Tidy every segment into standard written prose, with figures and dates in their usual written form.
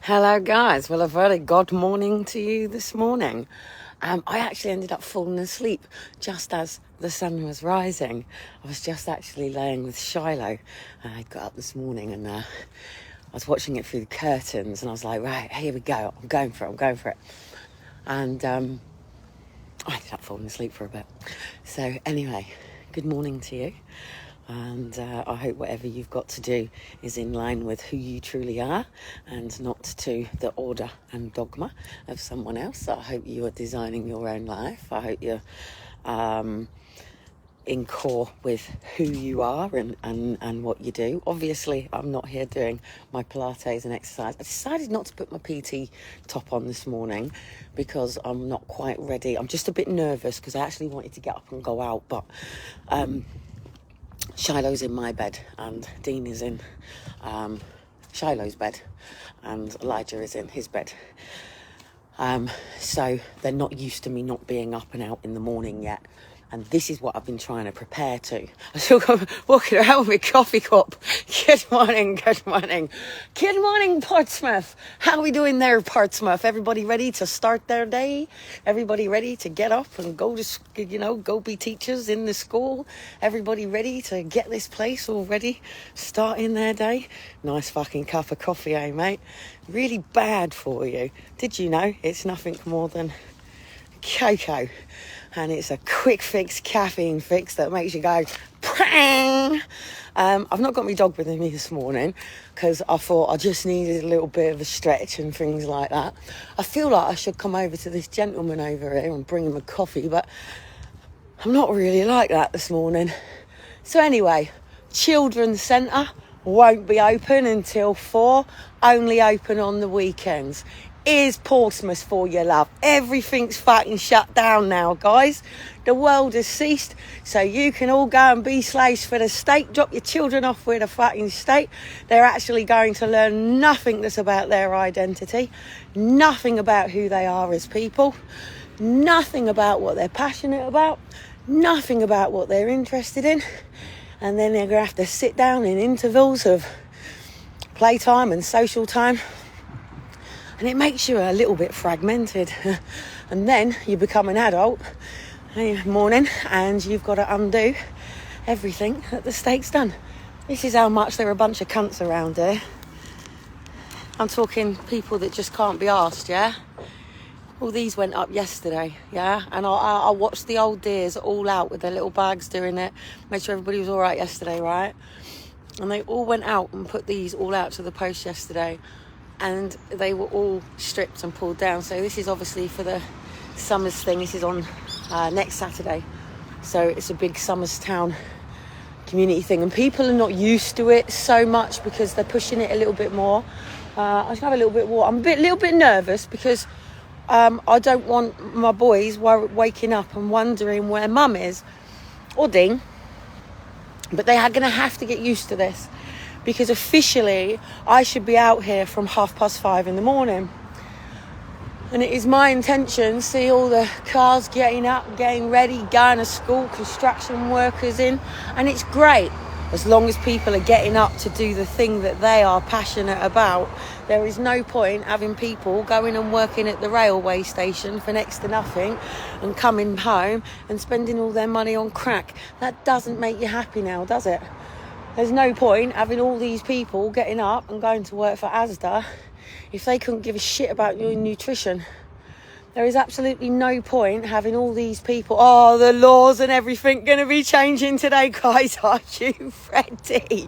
Hello guys, well a very good morning to you this morning. I actually ended up falling asleep just as the sun was rising. I was just actually laying with Shiloh. I got up this morning and I was watching it through the curtains and I was like, right, here we go, I'm going for it. And I ended up falling asleep for a bit. So anyway, good morning to you. And I hope whatever you've got to do is in line with who you truly are and not to the order and dogma of someone else. I hope you are designing your own life. I hope you're in core with who you are and what you do. Obviously, I'm not here doing my Pilates and exercise. I decided not to put my PT top on this morning because I'm not quite ready. I'm just a bit nervous because I actually wanted to get up and go out, but Shiloh's in my bed and Dean is in Shiloh's bed and Elijah is in his bed. So they're not used to me not being up and out in the morning yet. And this is what I've been trying to prepare to. I'm still walking around with my coffee cup. Good morning. Good morning, Portsmouth. How are we doing there, Portsmouth? Everybody ready to start their day? Everybody ready to get up and go to, go be teachers in the school? Everybody ready to get this place all ready, starting their day? Nice fucking cup of coffee, eh, mate? Really bad for you. Did you know it's nothing more than cocoa? And it's a quick fix, caffeine fix that makes you go, prang! I've not got my dog with me this morning because I thought I just needed a little bit of a stretch and things like that. I feel like I should come over to this gentleman over here and bring him a coffee, but I'm not really like that this morning. So anyway, Children's Centre won't be open until 4, only open on the weekends. Is Portsmouth for your love. Everything's fucking shut down now, guys. The world has ceased, so you can all go and be slaves for the state. Drop your children off with a fucking state. They're actually going to learn nothing that's about their identity, nothing about who they are as people, nothing about what they're passionate about, nothing about what they're interested in. And then they're going to have to sit down in intervals of playtime and social time. And it makes you a little bit fragmented. And then you become an adult morning and you've got to undo everything that the state's done. This is how much they're a bunch of cunts around here. I'm talking people that just can't be arsed, yeah? All these went up yesterday, yeah? And I watched the old dears all out with their little bags doing it. Made sure everybody was all right yesterday, right? And they all went out and put these all out to the post yesterday. And they were all stripped and pulled down. So this is obviously for the Somers thing. This is on next Saturday. So it's a big Somers Town community thing. And people are not used to it so much because they're pushing it a little bit more. I just have a little bit more. I'm a little bit nervous because I don't want my boys waking up and wondering where mum is or Dean. But they are going to have to get used to this. Because officially, I should be out here from 5:30 in the morning. And it is my intention to see all the cars getting up, getting ready, going to school, construction workers in. And it's great. As long as people are getting up to do the thing that they are passionate about, there is no point having people going and working at the railway station for next to nothing and coming home and spending all their money on crack. That doesn't make you happy now, does it? There's no point having all these people getting up and going to work for Asda if they couldn't give a shit about your nutrition. There is absolutely no point having all these people, the laws and everything going to be changing today, guys. Are you ready?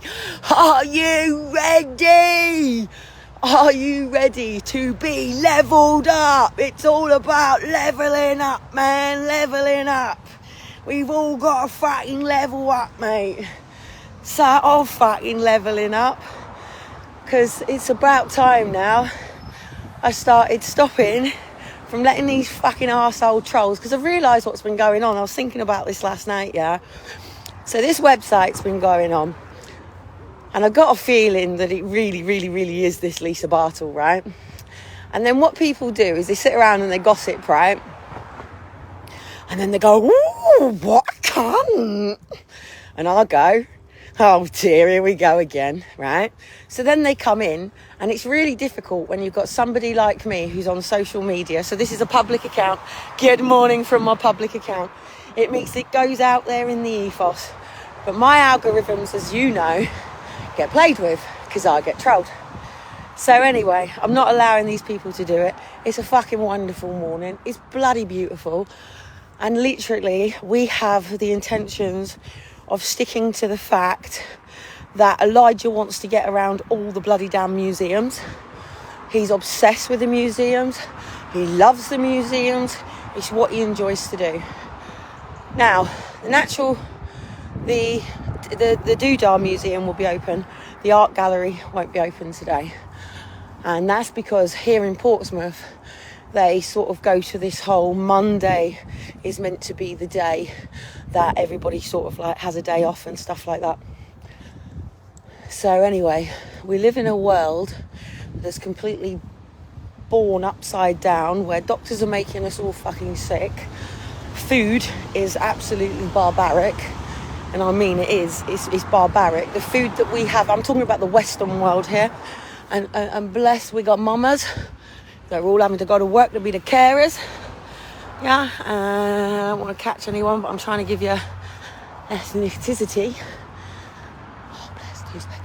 Are you ready? Are you ready to be leveled up? It's all about leveling up, man, leveling up. We've all got to fucking level up, mate. So I'm fucking levelling up because it's about time now I started stopping from letting these fucking arsehole trolls, because I've realised what's been going on. I was thinking about this last night, yeah. So this website's been going on and I got a feeling that it really, really, really is this Lisa Bartle, right? And then what people do is they sit around and they gossip, right? And then they go, ooh, what a cunt. And I'll go, Oh dear, here we go again, right? So then they come in, and it's really difficult when you've got somebody like me who's on social media. So this is a public account. Good morning from my public account. It goes out there in the ethos. But my algorithms, as you know, get played with because I get trolled. So anyway, I'm not allowing these people to do it. It's a fucking wonderful morning. It's bloody beautiful. And literally, we have the intentions of sticking to the fact that Elijah wants to get around all the bloody damn museums. He's obsessed with the museums. He loves the museums. It's what he enjoys to do. Now, the Doodah Museum will be open. The art gallery won't be open today. And that's because here in Portsmouth, they sort of go to this whole Monday is meant to be the day that everybody sort of like has a day off and stuff like that. So anyway, we live in a world that's completely born upside down, where doctors are making us all fucking sick. Food is absolutely barbaric. And I mean it's barbaric. The food that we have, I'm talking about the Western world here. And bless, we got mamas. They're all having to go to work to be the carers. Yeah, I don't want to catch anyone, but I'm trying to give you ethnicity. Oh, bless, 2 seconds.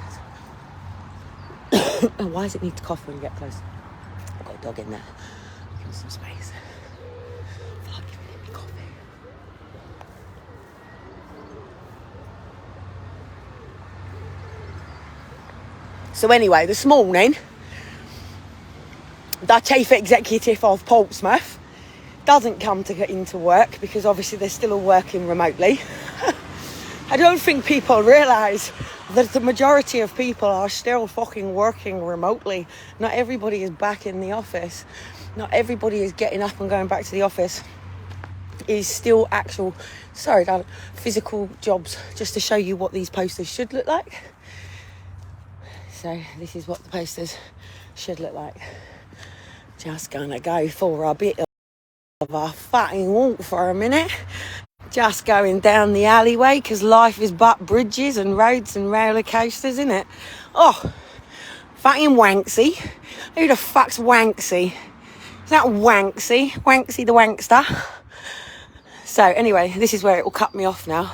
And why does it need to cough when you get close? I've got a dog in there. Give him some space. I feel like giving him coffee. So anyway, this morning, the chief executive of Portsmouth doesn't come to get into work because obviously they're still all working remotely. I don't think people realise that the majority of people are still fucking working remotely. Not everybody is back in the office. Not everybody is getting up and going back to the office. It's still physical jobs, just to show you what these posters should look like. So this is what the posters should look like. Just gonna go for a bit of a fucking walk for a minute. Just going down the alleyway, because life is but bridges and roads and roller coasters, isn't it? Oh, fucking Wanksy. Who the fuck's Wanksy? Is that Wanksy? Wanksy the wankster? So anyway, this is where it will cut me off now.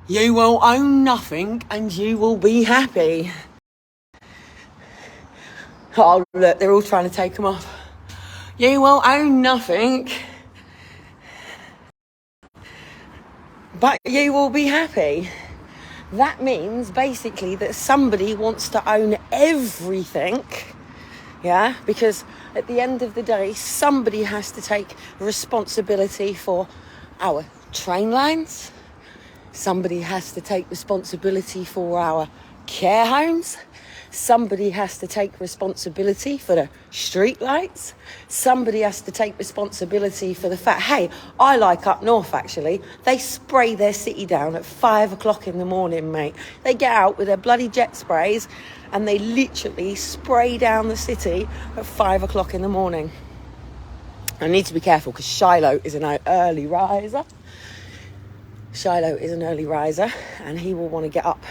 You will own nothing and you will be happy. Oh, look, they're all trying to take them off. You will own nothing, but you will be happy. That means basically that somebody wants to own everything, yeah? Because at the end of the day, somebody has to take responsibility for our train lines. Somebody has to take responsibility for our care homes. Somebody has to take responsibility for the street lights. Somebody has to take responsibility for the fact, hey, I like up north actually, they spray their city down at 5 o'clock in the morning, mate. They get out with their bloody jet sprays and they literally spray down the city at 5 o'clock in the morning. I need to be careful because Shiloh is an early riser. Shiloh is an early riser and he will want to get up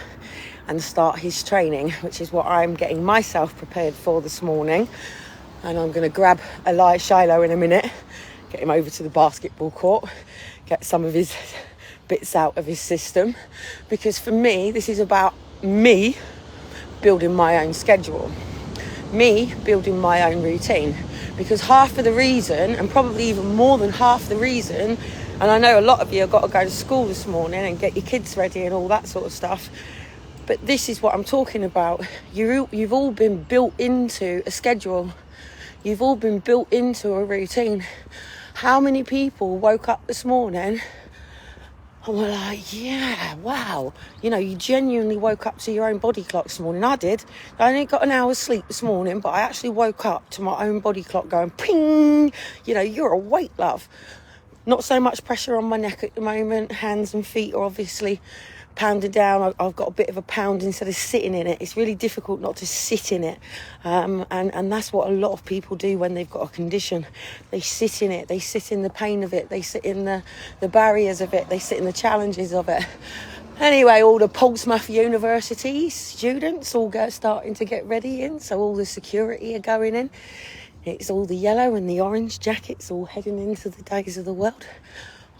and start his training, which is what I'm getting myself prepared for this morning. And I'm going to grab Shiloh in a minute, get him over to the basketball court, get some of his bits out of his system. Because for me, this is about me building my own schedule, me building my own routine. Because half of the reason, and probably even more than half the reason, and I know a lot of you have got to go to school this morning and get your kids ready and all that sort of stuff, but this is what I'm talking about. You've all been built into a schedule. You've all been built into a routine. How many people woke up this morning and were like, yeah, wow. You know, you genuinely woke up to your own body clock this morning. I did. I only got an hour's sleep this morning, but I actually woke up to my own body clock going, ping. You know, you're awake, love. Not so much pressure on my neck at the moment. Hands and feet are obviously pounded down. I've got a bit of a pound instead of sitting in it. It's really difficult not to sit in it, and that's what a lot of people do when they've got a condition. They sit in it, they sit in the pain of it, they sit in the barriers of it, they sit in the challenges of it. Anyway, all the Portsmouth University students all starting to get ready in, so all the security are going in. It's all the yellow and the orange jackets all heading into the days of the world.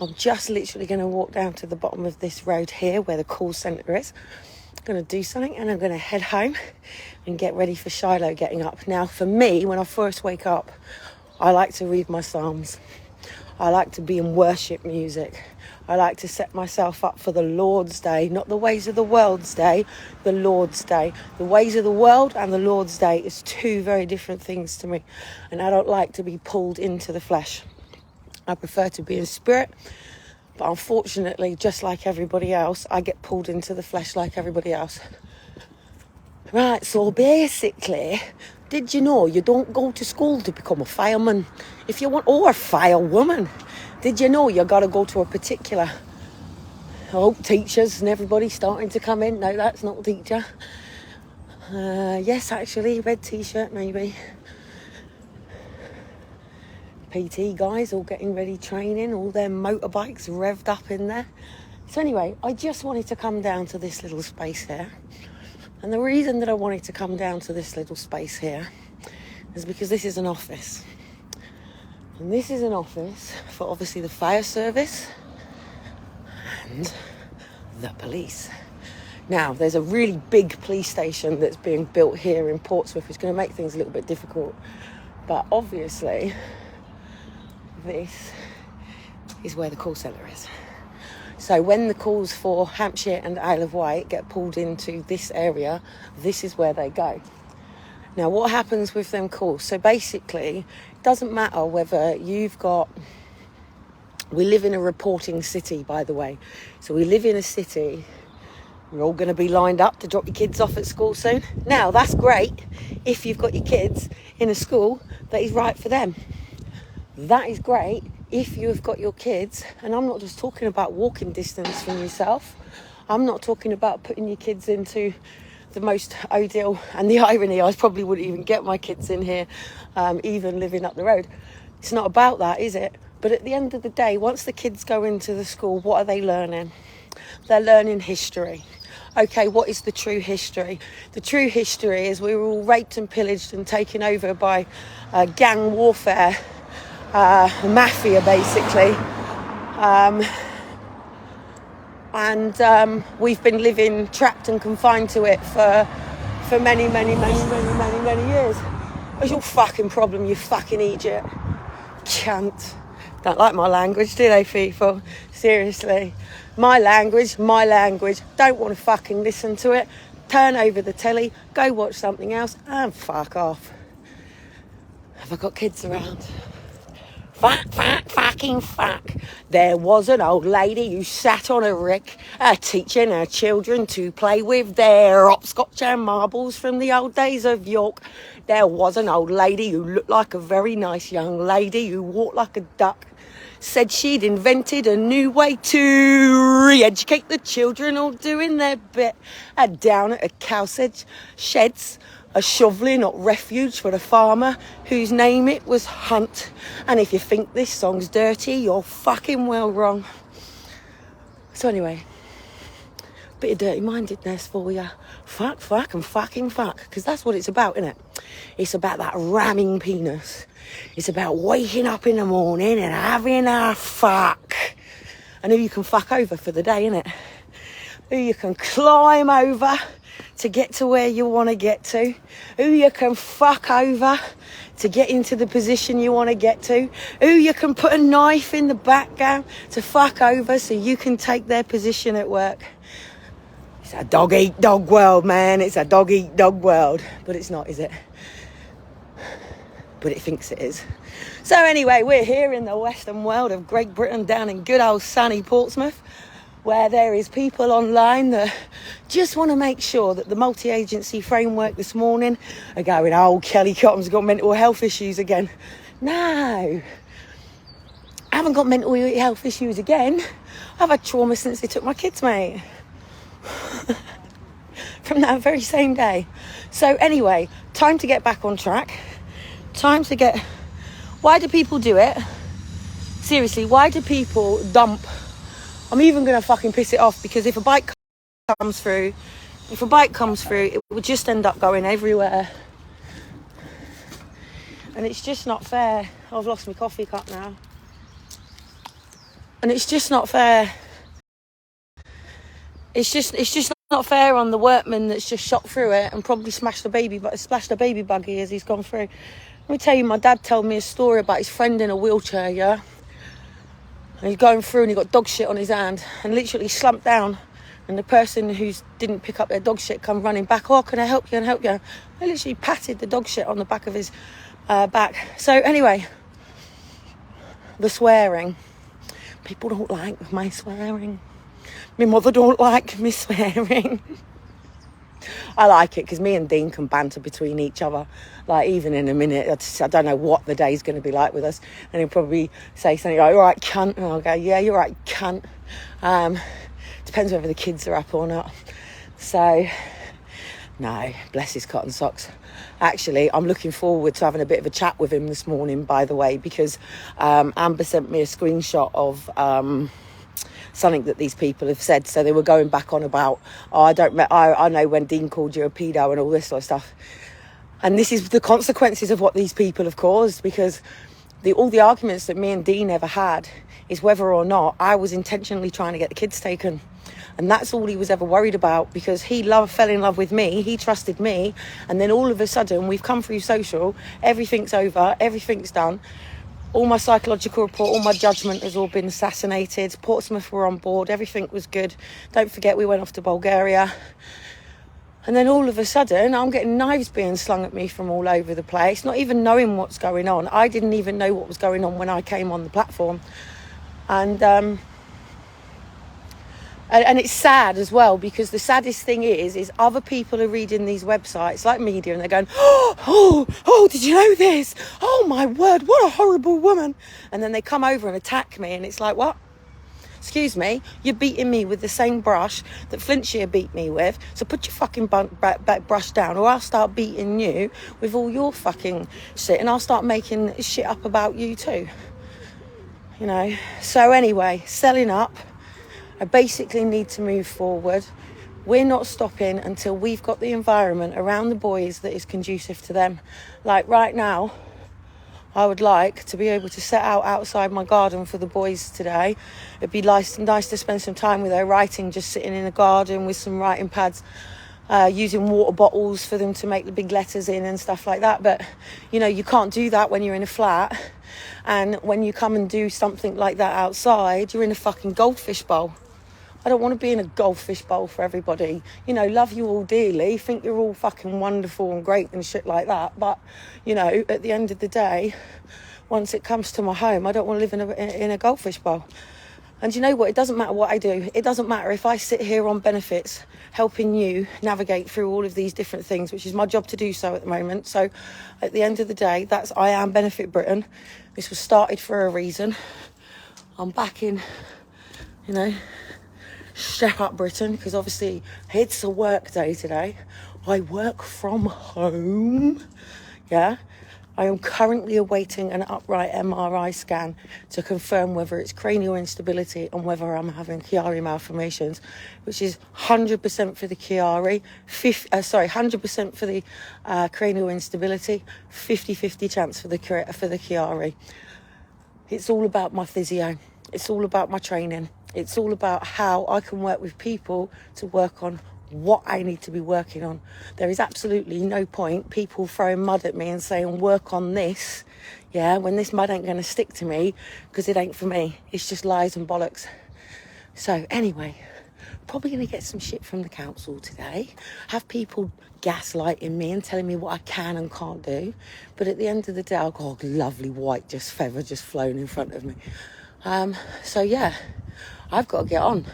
I'm just literally going to walk down to the bottom of this road here where the call centre is. I'm going to do something and I'm going to head home and get ready for Shiloh getting up. Now, for me, when I first wake up, I like to read my Psalms. I like to be in worship music. I like to set myself up for the Lord's Day, not the ways of the world's day, the Lord's Day. The ways of the world and the Lord's Day is two very different things to me. And I don't like to be pulled into the flesh. I prefer to be in spirit. But unfortunately, just like everybody else, I get pulled into the flesh like everybody else. Right, so basically, did you know you don't go to school to become a fireman? If you want, or a firewoman. Did you know you got to go to a particular... Oh, teachers and everybody starting to come in. No, that's not a teacher. Yes, actually, red t-shirt maybe. PT guys all getting ready training, all their motorbikes revved up in there. So anyway, I just wanted to come down to this little space here. And the reason that I wanted to come down to this little space here is because this is an office. And this is an office for obviously the fire service and the police. Now, there's a really big police station that's being built here in Portsmouth. It's going to make things a little bit difficult. But obviously, this is where the call centre is. So when the calls for Hampshire and Isle of Wight get pulled into this area, this is where they go. Now, what happens with them calls? So basically, it doesn't matter whether you've got... We live in a reporting city, by the way. So we live in a city. You're all going to be lined up to drop your kids off at school soon. Now, that's great if you've got your kids in a school that is right for them. That is great if you've got your kids, and I'm not just talking about walking distance from yourself. I'm not talking about putting your kids into the most ideal, and the irony, I probably wouldn't even get my kids in here, even living up the road. It's not about that, is it? But at the end of the day, once the kids go into the school, what are they learning? They're learning history. Okay, what is the true history? The true history is we were all raped and pillaged and taken over by gang warfare, mafia basically. And we've been living trapped and confined to it for many years. What's your fucking problem, you fucking idiot? Cunt. Don't like my language, do they, people? Seriously. My language. Don't want to fucking listen to it. Turn over the telly, go watch something else, and fuck off. Have I got kids around? Fucking fuck. There was an old lady who sat on a rick, teaching her children to play with their hopscotch and marbles from the old days of York. There was an old lady who looked like a very nice young lady who walked like a duck. Said she'd invented a new way to re-educate the children, all doing their bit. Down at a cow sheds, a shoveling or refuge for the farmer whose name it was Hunt. And if you think this song's dirty, you're fucking well wrong. So anyway, bit of dirty-mindedness for you. Fuck, and fucking fuck. Because that's what it's about, isn't it? It's about that ramming penis. It's about waking up in the morning and having a fuck. And who you can fuck over for the day, innit? Who you can climb over to get to where you want to get to. Who you can fuck over to get into the position you want to get to. Who you can put a knife in the background to fuck over so you can take their position at work. It's a dog-eat-dog world, man. It's a dog-eat-dog world. But it's not, is it? But it thinks it is. So anyway, we're here in the western world of Great Britain, down in good old sunny Portsmouth, where there is people online that just want to make sure that the multi-agency framework this morning are going, oh, Kellie Cottom's got mental health issues again. No, I haven't got mental health issues again. I've had trauma since they took my kids, mate. From that very same day. So anyway, time to get back on track. Time to get... Why do people do it? Seriously, why do people dump... I'm even going to fucking piss it off, because if a bike comes through, if a bike comes through, it would just end up going everywhere. And it's just not fair. I've lost my coffee cup now. And it's just not fair. It's just not fair on the workman that's just shot through it and probably splashed a baby buggy as he's gone through. Let me tell you, my dad told me a story about his friend in a wheelchair, yeah? And he's going through and he got dog shit on his hand and literally slumped down. And the person who didn't pick up their dog shit come running back. Oh, can I help you? I literally patted the dog shit on the back of his back. So anyway, the swearing. People don't like my swearing. My mother don't like me swearing. I like it because me and Dean can banter between each other. Like, even in a minute, I don't know what the day's going to be like with us. And he'll probably say something like, all right, cunt. And I'll go, yeah, you're right, cunt. Depends whether the kids are up or not. So, no, bless his cotton socks. Actually, I'm looking forward to having a bit of a chat with him this morning, by the way, because Amber sent me a screenshot of something that these people have said. So they were going back on about, I know when Dean called you a pedo and all this sort of stuff. And this is the consequences of what these people have caused, because all the arguments that me and Dean ever had is whether or not I was intentionally trying to get the kids taken. And that's all he was ever worried about, because he fell in love with me, he trusted me, and then all of a sudden we've come through social, everything's over, everything's done. All my psychological report, all my judgment has all been assassinated. Portsmouth were on board, everything was good. Don't forget, we went off to Bulgaria. And then all of a sudden, I'm getting knives being slung at me from all over the place, not even knowing what's going on. I didn't even know what was going on when I came on the platform. And it's sad as well, because the saddest thing is other people are reading these websites like media and they're going, oh, did you know this? Oh my word, what a horrible woman. And then they come over and attack me, and it's like, what? Excuse me, you're beating me with the same brush that Flintshire beat me with, so put your fucking brush down, or I'll start beating you with all your fucking shit, and I'll start making shit up about you too. You know, so anyway, selling up. I basically need to move forward. We're not stopping until we've got the environment around the boys that is conducive to them. Like right now, I would like to be able to set out outside my garden for the boys today. It'd be nice to spend some time with their writing, just sitting in a garden with some writing pads, using water bottles for them to make the big letters in and stuff like that. But, you know, you can't do that when you're in a flat. And when you come and do something like that outside, you're in a fucking goldfish bowl. I don't want to be in a goldfish bowl for everybody. You know, love you all dearly, think you're all fucking wonderful and great and shit like that. But, you know, at the end of the day, once it comes to my home, I don't want to live in a goldfish bowl. And you know what? It doesn't matter what I do. It doesn't matter if I sit here on benefits helping you navigate through all of these different things, which is my job to do so at the moment. So at the end of the day, I am Benefit Britain. This was started for a reason. I'm back in, you know, Step Up Britain, because obviously it's a work day today. I work from home. Yeah. I am currently awaiting an upright MRI scan to confirm whether it's cranial instability and whether I'm having Chiari malformations, which is 100% for the Chiari, 100% for the cranial instability, 50-50 chance for the Chiari. It's all about my physio. It's all about my training. It's all about how I can work with people to work on what I need to be working on. There is absolutely no point people throwing mud at me and saying work on this, yeah, when this mud ain't going to stick to me, because it ain't for me. It's just lies and bollocks. So anyway, probably going to get some shit from the council today, have people gaslighting me and telling me what I can and can't do, but at the end of the day, I'll go, oh, lovely white feather just flown in front of me. So yeah, I've got to get on,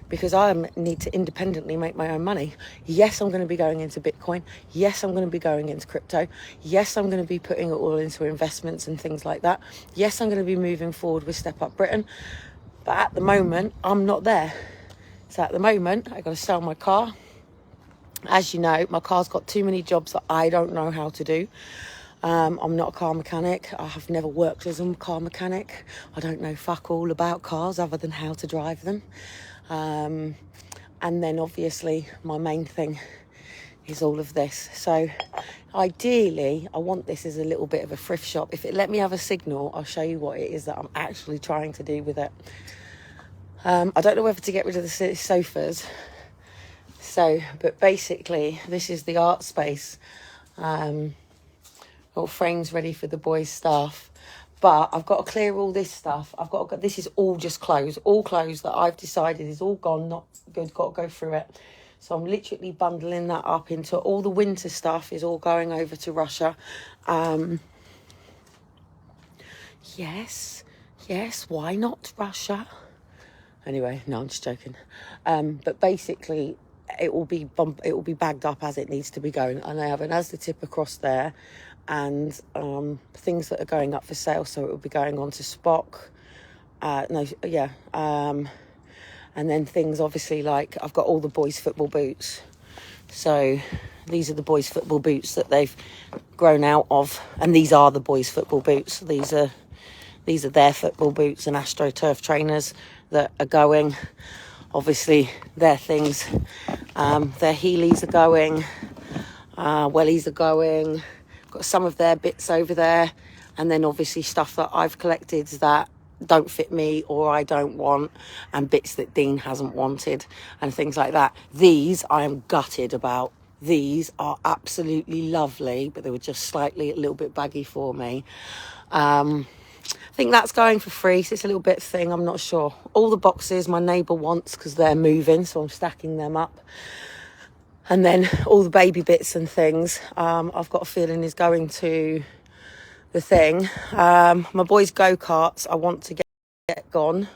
because I need to independently make my own money. Yes, I'm going to be going into Bitcoin. Yes, I'm going to be going into crypto. Yes, I'm going to be putting it all into investments and things like that. Yes, I'm going to be moving forward with Step Up Britain. But at the moment, I'm not there. So at the moment, I've got to sell my car. As you know, my car's got too many jobs that I don't know how to do. I'm not a car mechanic. I have never worked as a car mechanic. I don't know fuck all about cars other than how to drive them. And then obviously my main thing is all of this. So ideally, I want this as a little bit of a thrift shop. If it let me have a signal, I'll show you what it is that I'm actually trying to do with it. I don't know whether to get rid of the sofas. But basically, this is the art space. All frames ready for the boys' stuff. But I've got to clear all this stuff. This is all just clothes. All clothes that I've decided is all gone, not good, got to go through it. So I'm literally bundling that up into all the winter stuff is all going over to Russia. Yes, why not Russia? Anyway, no, I'm just joking. But basically, it will be bagged up as it needs to be going. And I have an ASDA tip across there, and things that are going up for sale. So it will be going on to Spock. And then things obviously like I've got all the boys' football boots. So these are the boys' football boots that they've grown out of, and these are the boys' football boots. These are their football boots and AstroTurf trainers that are going. Obviously, their things, their Heelys are going, wellies are going. Got some of their bits over there, and then obviously stuff that I've collected that don't fit me or I don't want, and bits that Dean hasn't wanted and things like that. These I am gutted about. These are absolutely lovely, but they were just a little bit baggy for me. I think that's going for free, so it's a little bit thing, I'm not sure. All the boxes my neighbour wants because they're moving, so I'm stacking them up. And then all the baby bits and things, I've got a feeling is going to the thing. My boys' go-karts I want to get gone,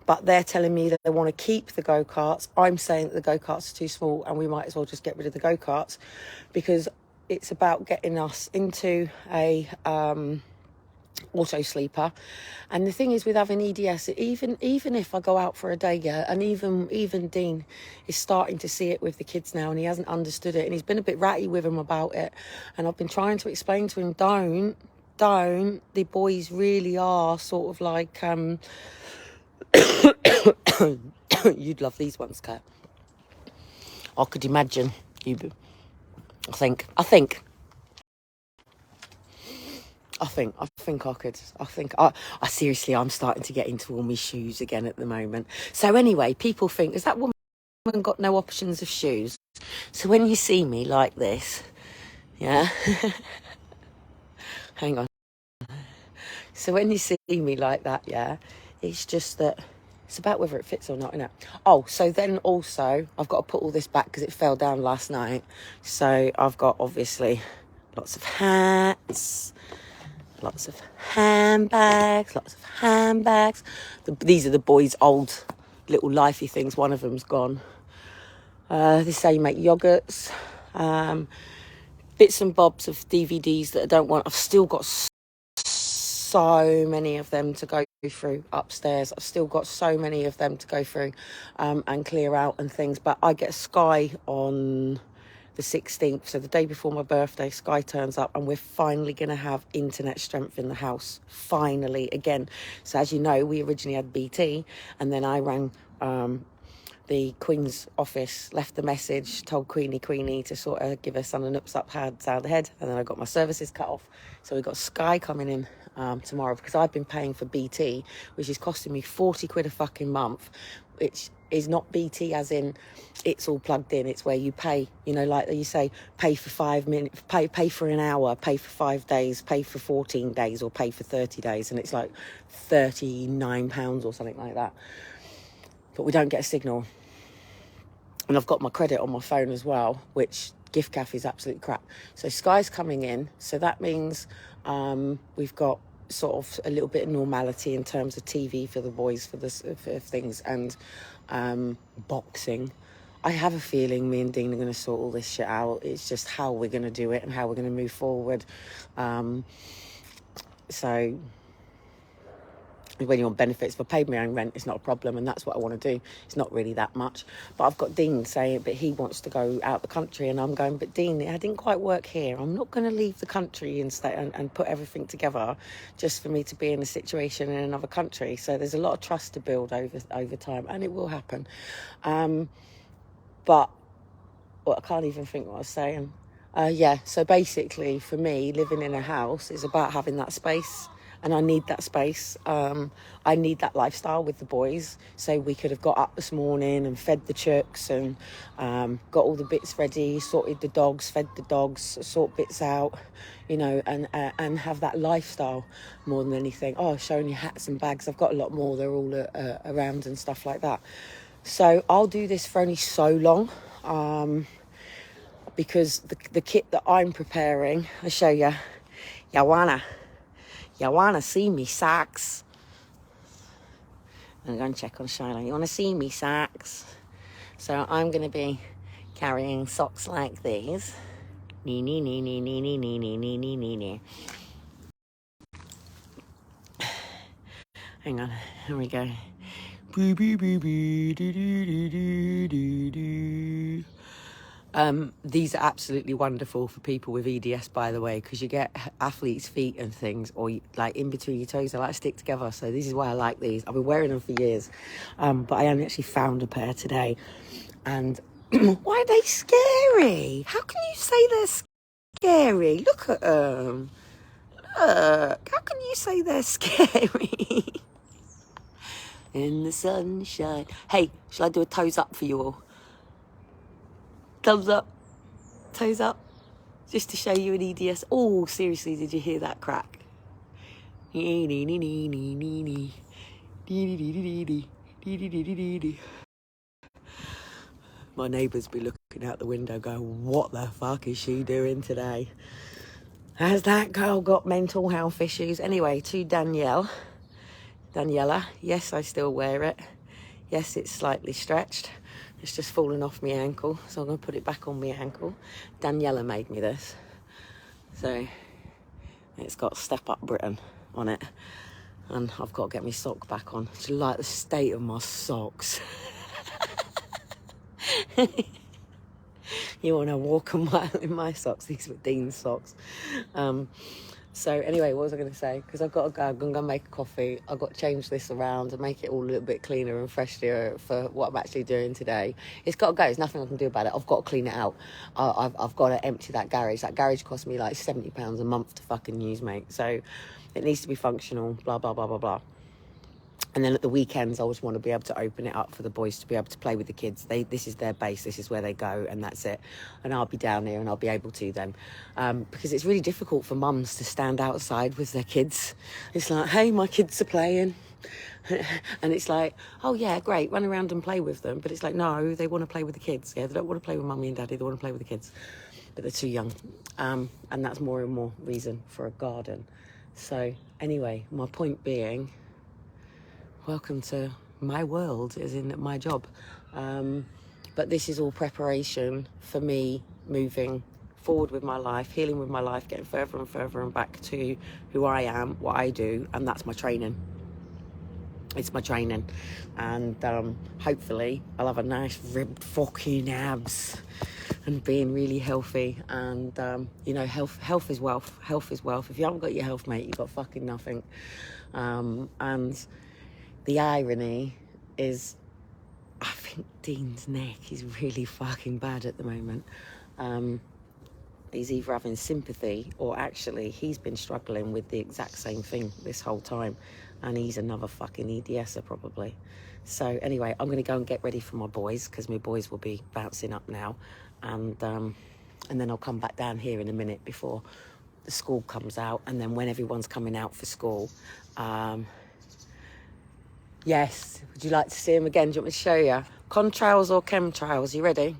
but they're telling me that they want to keep the go-karts. I'm saying that the go-karts are too small and we might as well just get rid of the go-karts, because it's about getting us into a auto sleeper. And the thing is with having EDS, even if I go out for a day, yeah, and even Dean is starting to see it with the kids now, and he hasn't understood it, and he's been a bit ratty with them about it, and I've been trying to explain to him, don't, the boys really are sort of like you'd love these ones, Kat. I could imagine you. I think I could. I seriously, I'm starting to get into all my shoes again at the moment. So anyway, people think, has that woman got no options of shoes? So when you see me like this, yeah, hang on. So when you see me like that, yeah, it's just that it's about whether it fits or not, innit? Oh, so then also, I've got to put all this back because it fell down last night. So I've got, obviously, lots of hats, lots of handbags. These are the boys' old little lifey things. One of them's gone. This is how you make yogurts. Bits and bobs of DVDs that I don't want. I've still got so many of them to go through upstairs. I've still got so many of them to go through and clear out and things. But I get Sky on the 16th, so the day before my birthday. Sky turns up and we're finally going to have internet strength in the house, finally, again. So as you know, we originally had BT, and then I rang the Queen's office, left the message, told Queenie to sort of give her son an up head, and then I got my services cut off. So we got Sky coming in tomorrow, because I've been paying for BT, which is costing me 40 quid a fucking month, which is not BT as in it's all plugged in. It's where you pay, you know, like you say, pay for 5 minutes, pay for an hour, pay for 5 days, pay for 14 days, or pay for 30 days. And it's like £39 or something like that. But we don't get a signal. And I've got my credit on my phone as well, which Gift Cafe is absolute crap. So Sky's coming in. So that means we've got sort of a little bit of normality in terms of TV for the boys, for things, and boxing. I have a feeling me and Dean are going to sort all this shit out. It's just how we're going to do it and how we're going to move forward. So when you're on benefits, if I paid my own rent, it's not a problem, and that's what I want to do. It's not really that much. But I've got Dean saying, but he wants to go out the country, and I'm going, but Dean, it didn't quite work here. I'm not going to leave the country and stay and put everything together just for me to be in a situation in another country. So there's a lot of trust to build over time, and it will happen. But I can't even think what I was saying. So basically for me, living in a house is about having that space, and I need that space. I need that lifestyle with the boys. So we could have got up this morning and fed the chooks and got all the bits ready, sorted the dogs, fed the dogs, sort bits out, and have that lifestyle more than anything. Oh, showing you hats and bags. I've got a lot more. They're all around and stuff like that. So I'll do this for only so long. Because the kit that I'm preparing, I'll show you. You wanna see me socks? I'm going to check on Shiloh. You want to see me socks? So I'm going to be carrying socks like these. Nee, nee, nee, nee, nee, nee, nee, nee, nee, nee, nee, nee. Hang on, here we go. Boo, boo, boo, boo, doo, doo, doo, doo, doo, doo. These are absolutely wonderful for people with EDS, by the way, because you get athlete's feet and things, or like in between your toes, they like stick together. So this is why I like these. I've been wearing them for years, but I only actually found a pair today. And why are they scary? How can you say they're scary? Look at them. Look, how can you say they're scary? In the sunshine. Hey, shall I do a toes up for you all? Thumbs up, toes up, just to show you an EDS. Oh, seriously, did you hear that crack? My neighbours be looking out the window going, what the fuck is she doing today? Has that girl got mental health issues? Anyway, to Daniela, yes, I still wear it. Yes, it's slightly stretched. It's just fallen off my ankle, so I'm going to put it back on my ankle. Daniela made me this. So it's got Step Up Britain on it. And I've got to get my sock back on. Do you like the state of my socks? You want to walk a mile in my socks? These were Dean's socks. So anyway, what was I going to say? Because I've got to go, I'm going to go make a coffee. I've got to change this around and make it all a little bit cleaner and fresher for what I'm actually doing today. It's got to go. There's nothing I can do about it. I've got to clean it out. I've got to empty that garage. That garage cost me like £70 a month to fucking use, mate. So it needs to be functional, blah, blah, blah, blah, blah. And then at the weekends, I always want to be able to open it up for the boys to be able to play with the kids. This is their base. This is where they go, and that's it. And I'll be down here, and I'll be able to then. Because it's really difficult for mums to stand outside with their kids. It's like, hey, my kids are playing. And it's like, oh, yeah, great, run around and play with them. But it's like, no, they want to play with the kids. Yeah, they don't want to play with mummy and daddy. They want to play with the kids. But they're too young. And that's more and more reason for a garden. So anyway, my point being, welcome to my world, as in my job. But this is all preparation for me moving forward with my life, healing with my life, getting further and further and back to who I am, what I do, and that's my training. It's my training. And hopefully I'll have a nice ribbed fucking abs and being really healthy. And, health is wealth. Health is wealth. If you haven't got your health, mate, you've got fucking nothing. And the irony is, I think Dean's neck is really fucking bad at the moment. He's either having sympathy or actually he's been struggling with the exact same thing this whole time. And he's another fucking EDSer probably. So anyway, I'm going to go and get ready for my boys because my boys will be bouncing up now. And then I'll come back down here in a minute before the school comes out. And then when everyone's coming out for school, yes, would you like to see them again? Do you want me to show you? Contrails or chemtrails? You ready?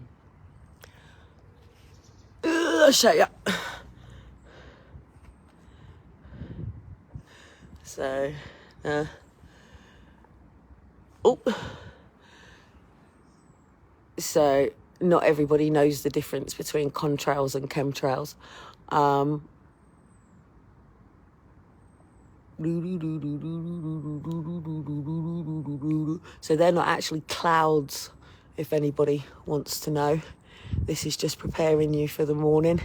I'll show you. So, so not everybody knows the difference between contrails and chemtrails. So they're not actually clouds, if anybody wants to know. This is just preparing you for the morning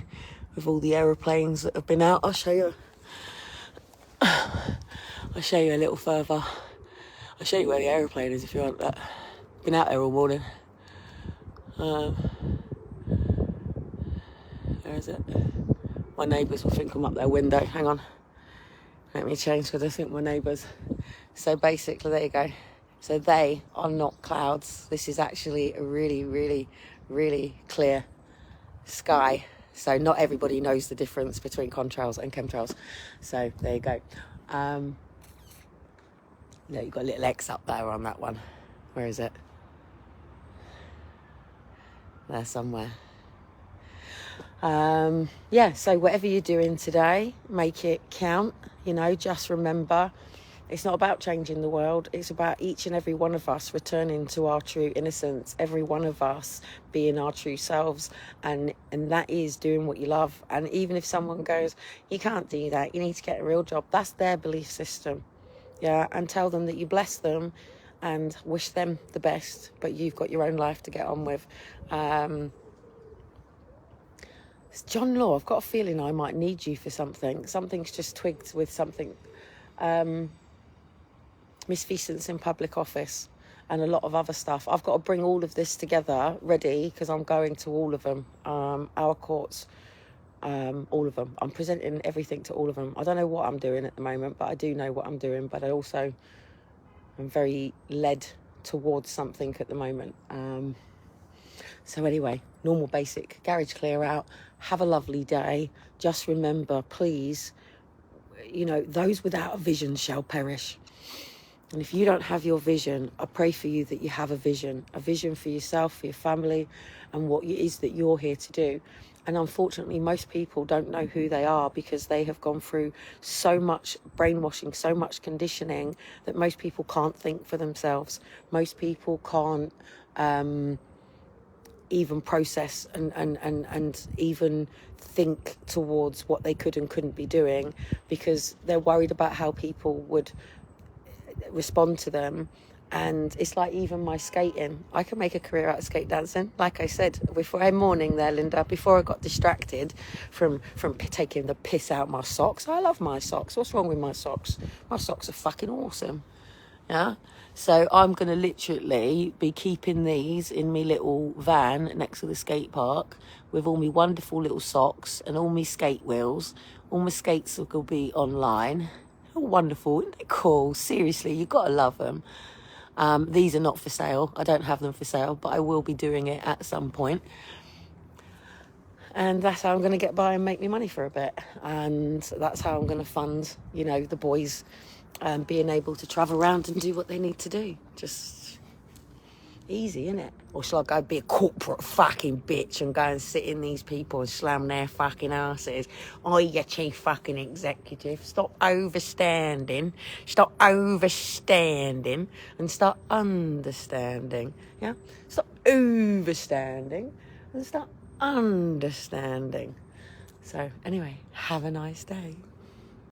with all the aeroplanes that have been out. I'll show you a little further. I'll show you where the aeroplane is if you want that. Been out there all morning. Where is it? My neighbours will think I'm up their window. Hang on. Let me change because I think my neighbours. So basically, there you go. So they are not clouds. This is actually a really, really, really clear sky. So not everybody knows the difference between contrails and chemtrails. So there you go. You've got a little X up there on that one. Where is it? There somewhere. Yeah, so whatever you're doing today, make it count. Just remember, it's not about changing the world. It's about each and every one of us returning to our true innocence, every one of us being our true selves. And that is doing what you love. And even if someone goes, you can't do that, you need to get a real job, that's their belief system. Yeah, and tell them that you bless them and wish them the best, but you've got your own life to get on with. John Law, I've got a feeling I might need you for something. Something's just twigged with something. Misfeasance in public office and a lot of other stuff. I've got to bring all of this together ready because I'm going to all of them. Our courts, all of them. I'm presenting everything to all of them. I don't know what I'm doing at the moment, but I do know what I'm doing. But I also am very led towards something at the moment. So anyway, normal basic garage clear out. Have a lovely day. Just remember, please, those without a vision shall perish. And if you don't have your vision, I pray for you that you have a vision for yourself, for your family, and what it is that you're here to do. And unfortunately, most people don't know who they are because they have gone through so much brainwashing, so much conditioning that most people can't think for themselves. Most people can't even process and even think towards what they could and couldn't be doing because they're worried about how people would respond to them. And it's like even my skating, I can make a career out of skate dancing. Like I said before, morning there, Linda, before I got distracted from taking the piss out my socks. I love my socks. What's wrong with my socks? My socks are fucking awesome. Yeah, so I'm going to literally be keeping these in my little van next to the skate park with all my wonderful little socks and all my skate wheels. All my skates will be online. Oh, wonderful. Isn't that cool? Seriously, you've got to love them. These are not for sale. I don't have them for sale, but I will be doing it at some point. And that's how I'm going to get by and make me money for a bit. And that's how I'm going to fund, the boys being able to travel around and do what they need to do. Just easy, innit? Or shall I go be a corporate fucking bitch and go and sit in these people and slam their fucking asses? Oh, you chief fucking executive. Stop overstanding. Stop overstanding and start understanding. Yeah? Stop overstanding and start understanding. So anyway, have a nice day.